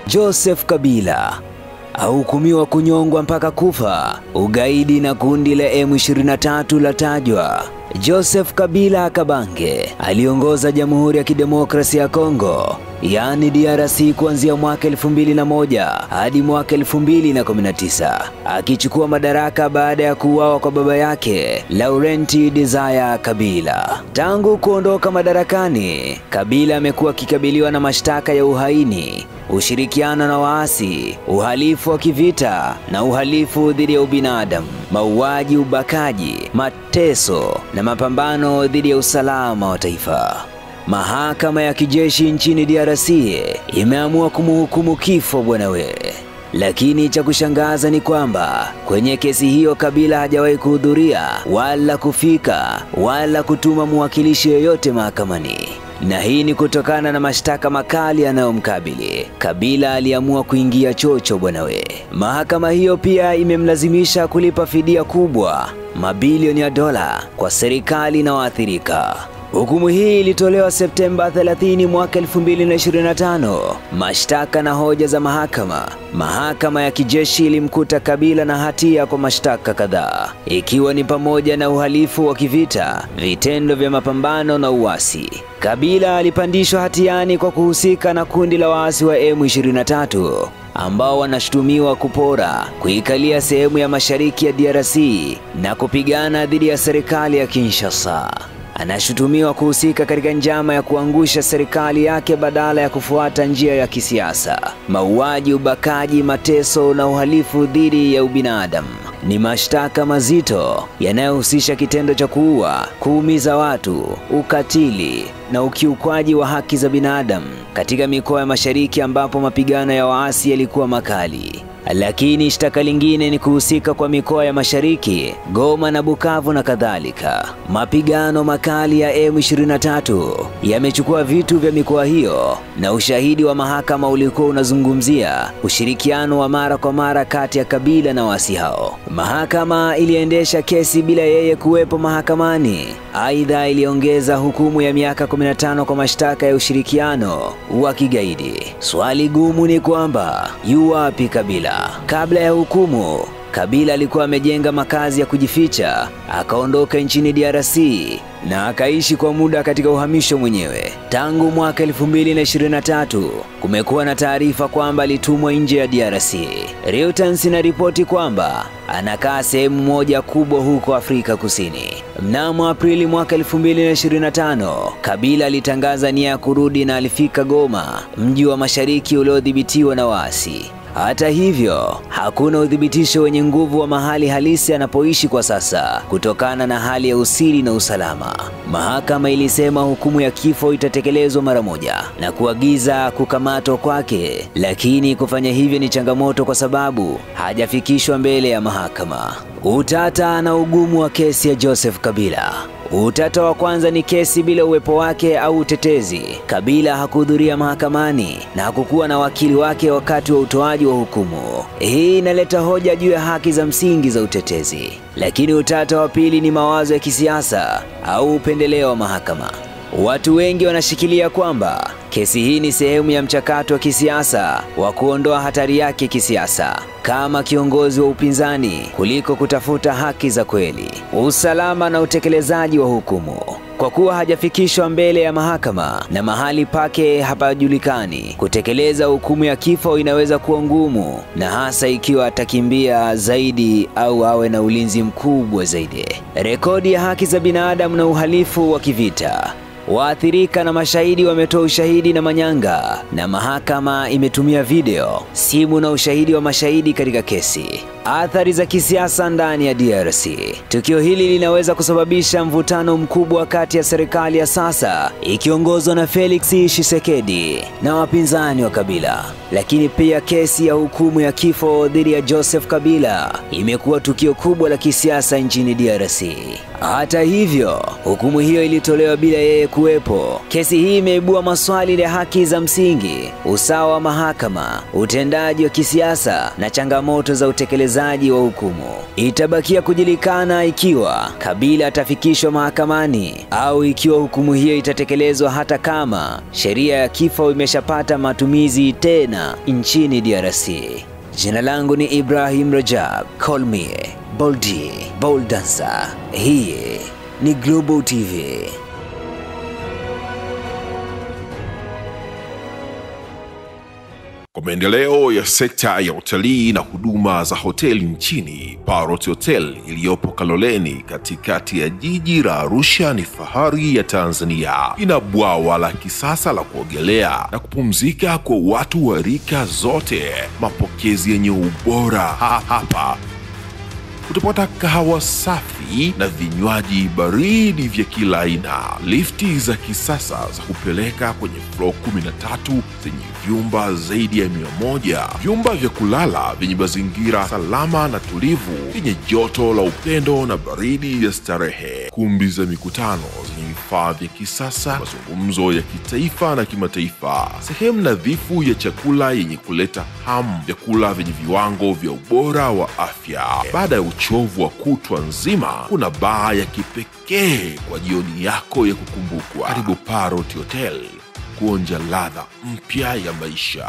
Joseph Kabila ahukumiwa kunyongwa mpaka kufa. Ugaidi na kundi la M23 latajwa. Joseph Kabila Kabange aliongoza Jamhuri ya Kidemokrasia ya Kongo, yani DRC, kuanzia mwaka 2001 hadi mwaka 2019, akichukua madaraka baada ya kuuawa kwa baba yake Laurent Desire Kabila. Tangu kuondoka madarakani, Kabila amekuwa akikabiliwa na mashtaka ya uhaini, ushirikiano na waasi, uhalifu wa kivita na uhalifu dhidi ya ubinadamu, mauaji, ubakaji, mateso na mapambano dhidi ya usalama wa taifa. Mahakama ya kijeshi nchini DRC imeamua kumhukumu kifo bwanawe. Lakini cha kushangaza ni kwamba kwenye kesi hiyo Kabila hajawahi kuhudhuria wala kufika wala kutuma mwakilishi yoyote mahakamani. Na hii ni kutokana na mashtaka makali yanayomkabili. Kabila aliamua kuingia chocho bwanawe. Mahakama hiyo pia imemlazimisha kulipa fidia kubwa, mabilioni ya dola, kwa serikali na waathirika. Hukumu hii ilitolewa Septemba 30 mwaka 2025. Mashtaka na hoja za mahakama ya kijeshi ilimkuta Kabila na hatia kwa mashtaka kadhaa, ikiwa ni pamoja na uhalifu wa kivita, vitendo vya mapambano na uasi. Kabila alipandishwa hatiani kwa kuhusika na kundi la waasi wa M23 ambao wanashutumiwa kupora, kuikalia sehemu ya mashariki ya DRC na kupigana dhidi ya serikali ya Kinshasa. Anashutumiwa kuhusika katika njama ya kuangusha serikali yake badala ya kufuata njia ya kisiasa. Mauaji, ubakaji, mateso na uhalifu dhidi ya ubinadamu ni mashtaka mazito yanayohusisha kitendo cha kuua, kuumiza watu, ukatili na ukiukwaji wa haki za binadamu katika mikoa ya mashariki ambapo mapigano ya waasi yalikuwa makali. Lakini shtaka lingine ni kuhusika kwa mikoa ya mashariki, Goma na Bukavu na kadhalika. Mapigano makali ya M23 yamechukua vitu vya mikoa hiyo, na ushahidi wa mahakama ulikuwa unazungumzia ushirikiano wa mara kwa mara kati ya Kabila na waasi hao. Mahakama iliendesha kesi bila yeye kuwepo mahakamani. Aidha, iliongeza hukumu ya miaka 15 kwa mashtaka ya ushirikiano wa kigaidi. Swali gumu ni kwamba yu wapi Kabila? Kabla ya hukumu, Kabila alikuwa amejenga makazi ya kujificha, akaondoka nchini DRC na akaishi kwa muda katika uhamisho mwenyewe. Tangu mwaka 2023 kumekuwa na taarifa kwamba alitumwa nje ya DRC. Reuters inaripoti kwamba anakaa sehemu moja kubwa huko Afrika Kusini. Mnamo Aprili mwaka 2025, Kabila alitangaza nia ya kurudi na alifika Goma, mji wa mashariki uliodhibitiwa na waasi. Hata hivyo, hakuna udhibitisho wenye nguvu wa mahali halisi anapoishi kwa sasa kutokana na hali ya usiri na usalama. Mahakama ilisema hukumu ya kifo itatekelezwa mara moja na kuagiza kukamatwa kwake, lakini kufanya hivyo ni changamoto kwa sababu hajafikishwa mbele ya mahakama. Utata na ugumu wa kesi ya Joseph Kabila. Utata wa kwanza ni kesi bila uwepo wake au utetezi. Kabila hakuhudhuria mahakamani na hakukuwa na wakili wake wakati wa utoaji wa hukumu. Hii inaleta hoja juu ya haki za msingi za utetezi. Lakini utata wa pili ni mawazo ya kisiasa au upendeleo wa mahakama. Watu wengi wanashikilia kwamba kesi hii ni sehemu ya mchakato wa kisiasa wa kuondoa hatari yake kisiasa kama kiongozi wa upinzani kuliko kutafuta haki za kweli, usalama na utekelezaji wa hukumu. Kwa kuwa hajafikishwa mbele ya mahakama na mahali pake hapajulikani, kutekeleza hukumu ya kifo inaweza kuwa ngumu, na hasa ikiwa atakimbia zaidi au awe na ulinzi mkubwa zaidi. Rekodi ya haki za binadamu na uhalifu wa kivita. Waathirika na mashahidi wametoa ushahidi na manyanga, na mahakama imetumia video, simu na ushahidi wa mashahidi katika kesi. Athari za kisiasa ndani ya DRC. Tukio hili linaweza kusababisha mvutano mkubwa kati ya serikali ya sasa ikiongozwa na Felix Tshisekedi na wapinzani wa Kabila. Lakini pia kesi ya hukumu ya kifo dhidi ya Joseph Kabila imekuwa tukio kubwa la kisiasa nchini DRC. Hata hivyo, hukumu hiyo ilitolewa bila yeye kuwepo. Kesi hii imeibua maswali ya haki za msingi, usawa wa mahakama, utendaji wa kisiasa na changamoto za utekelezaji wa hukumu. Itabakia kujulikana ikiwa Kabila atafikishwa mahakamani au ikiwa hukumu hiyo itatekelezwa hata kama sheria ya kifo imeshapata matumizi tena nchini DRC. Jina langu ni Ibrahim Rajab. Call me Boldy Boldancer. Hii ni Global TV. Kwa maendeleo ya sekta ya utalii na huduma za hoteli nchini, Parrot Hotel iliyopo Kaloleni katikati ya jiji la Arusha ni fahari ya Tanzania. Ina bwawa la kisasa la kuogelea na kupumzika kwa watu wa rika zote. Mapokezi yenye ubora hapa. Utapata kahawa safi na vinywaji baridi vya kila aina. Lifti za kisasa za kupeleka kwenye floor 13 zenye vyumba zaidi ya 100. Vyumba vya kulala vyenye mazingira salama na tulivu, vyenye joto la upendo na baridi ya starehe. Kumbi za mikutano zenye vifaa vya kisasa, mazungumzo ya kitaifa na kimataifa. Sehemu nadhifu ya chakula yenye kuleta hamu, vyakula vyenye viwango vya ubora wa afya. Baada ya uchovu wa kutwa nzima, kuna baa ya kipekee kwa jioni yako ya kukumbukwa. Karibu Parrot Hotel kuonja ladha mpya ya maisha.